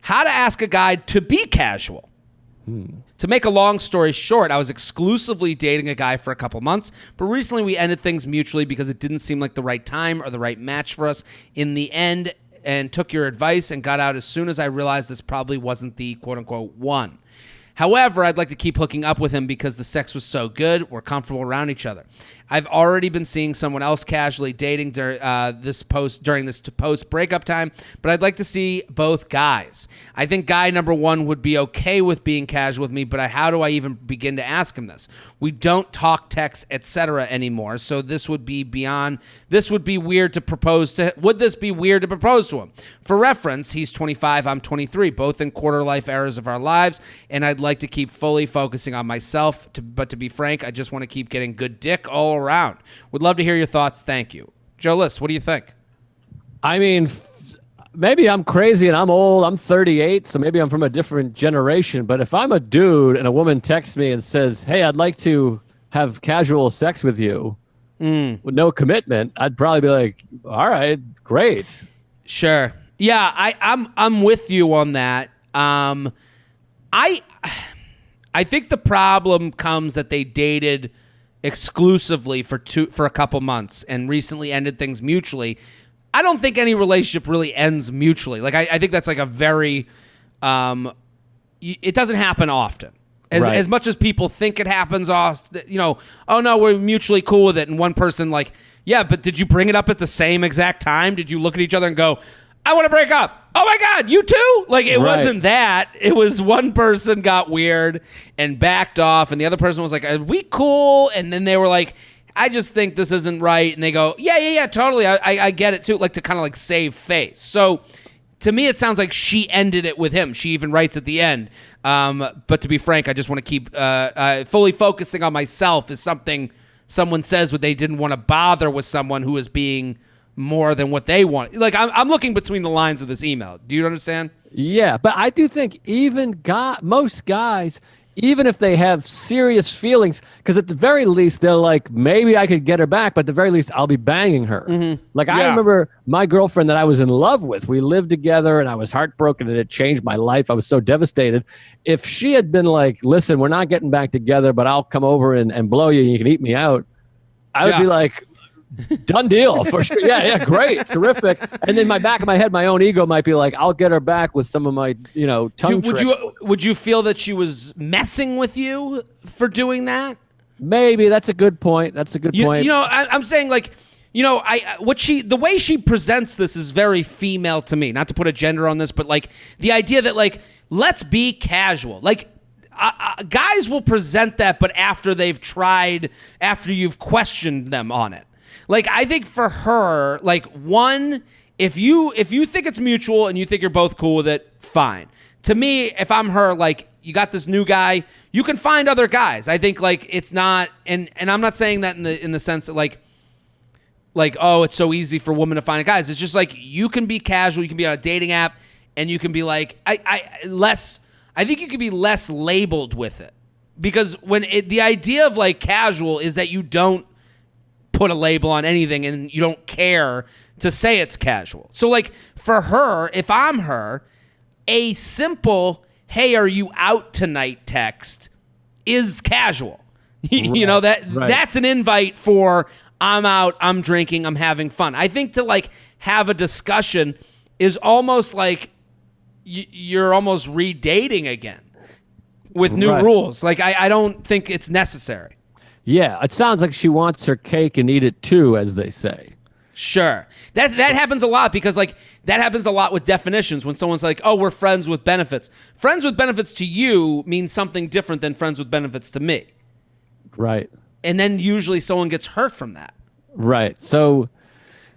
how to ask a guy to be casual. To make a long story short, I was exclusively dating a guy for a couple months, but recently we ended things mutually because it didn't seem like the right time or the right match for us in the end, and took your advice and got out as soon as I realized this probably wasn't the quote-unquote one. However, I'd like to keep hooking up with him because the sex was so good, we're comfortable around each other. I've already been seeing someone else casually dating during this post-breakup time, but I'd like to see both guys. I think guy number one would be okay with being casual with me, but how do I even begin to ask him this? We don't talk, text, etc. anymore, so this would be weird to propose to. Would this be weird to propose to him? For reference, he's 25, I'm 23, both in quarter life eras of our lives, and I'd like to keep fully focusing on myself, but to be frank, I just want to keep getting good dick all around. Would love to hear your thoughts. Thank you. Joe List, what do you think? I mean, maybe I'm crazy and I'm old. I'm 38, so maybe I'm from a different generation. But if I'm a dude and a woman texts me and says, hey, I'd like to have casual sex with you with no commitment, I'd probably be like, all right, great. Sure. Yeah, I'm with you on that. I think the problem comes that they dated exclusively for a couple months and recently ended things mutually. I don't think any relationship really ends mutually. Like I think that's like a very it doesn't happen often. As much as people think it happens, oh no, we're mutually cool with it, and one person like, yeah, but did you bring it up at the same exact time? Did you look at each other and go, I want to break up? Oh my God, you too? Like it wasn't that. It was one person got weird and backed off, and the other person was like, are we cool? And then they were like, I just think this isn't right. And they go, yeah, totally. I get it too. Like to kind of like save face. So to me, it sounds like she ended it with him. She even writes at the end. But to be frank, I just want to keep fully focusing on myself is something someone says when they didn't want to bother with someone who is being more than what they want. Like I'm looking between the lines of this email. Do you understand? Yeah, but I do think most guys, even if they have serious feelings, because at the very least they're like, maybe I could get her back, but at the very least I'll be banging her. Mm-hmm. Like I remember my girlfriend that I was in love with. We lived together and I was heartbroken and it changed my life. I was so devastated. If she had been like, listen, we're not getting back together, but I'll come over and blow you and you can eat me out, I would be like, done deal for sure. Yeah, great, terrific. And then back of my head, my own ego might be like, I'll get her back with some of my, tongue tricks. Would you feel that she was messing with you for doing that? Maybe. That's a good point. point. I'm saying like, the way she presents this is very female to me. Not to put a gender on this, but like the idea that like, let's be casual. Like, guys will present that, but after you've questioned them on it. Like, I think for her, like, one, if you think it's mutual and you think you're both cool with it, fine. To me, if I'm her, like, you got this new guy, you can find other guys. I think, like, it's not, and I'm not saying that in the sense that, like, oh, it's so easy for women to find guys. It's just, like, you can be casual, you can be on a dating app, and you can be, like, I think you can be less labeled with it. Because the idea of, like, casual is that you don't put a label on anything and you don't care to say it's casual. So like for her, if I'm her, a simple, hey, are you out tonight text is casual. That's an invite for I'm out, I'm drinking, I'm having fun. I think to like have a discussion is almost like you're almost redating again with new rules. Like I don't think it's necessary. Yeah, it sounds like she wants her cake and eat it too, as they say. Sure. That happens a lot because, like, that happens a lot with definitions when someone's like, oh, we're friends with benefits. Friends with benefits to you means something different than friends with benefits to me. Right. And then usually someone gets hurt from that. Right. So,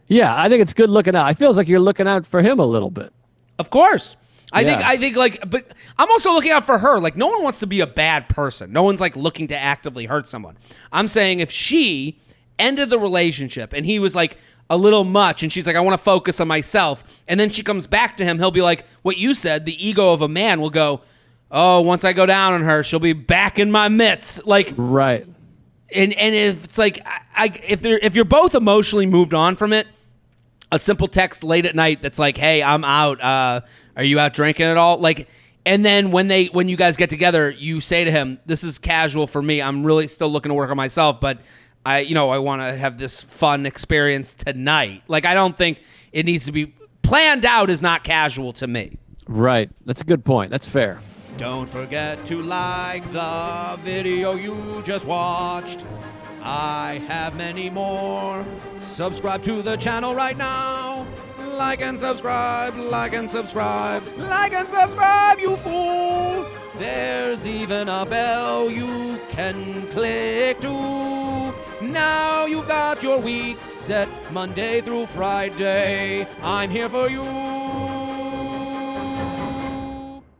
yeah, I think it's good looking out. I feel like you're looking out for him a little bit. Of course. I think like, but I'm also looking out for her. Like, no one wants to be a bad person. No one's like looking to actively hurt someone. I'm saying if she ended the relationship and he was like a little much and she's like, I want to focus on myself. And then she comes back to him. He'll be like, what you said, the ego of a man will go, oh, once I go down on her, she'll be back in my mitts. Like, right. And if it's like, if you're both emotionally moved on from it, a simple text late at night that's like, "Hey, I'm out. Are you out drinking at all?" Like, and then when you guys get together, you say to him, "This is casual for me. I'm really still looking to work on myself, but I want to have this fun experience tonight." Like, I don't think it needs to be planned out. Is not casual to me. Right. That's a good point. That's fair. Don't forget to like the video you just watched. I have many more. Subscribe to the channel right now. Like and subscribe, like and subscribe, like and subscribe, you fool. There's even a bell you can click to. Now you've got your week set Monday through Friday. I'm here for you.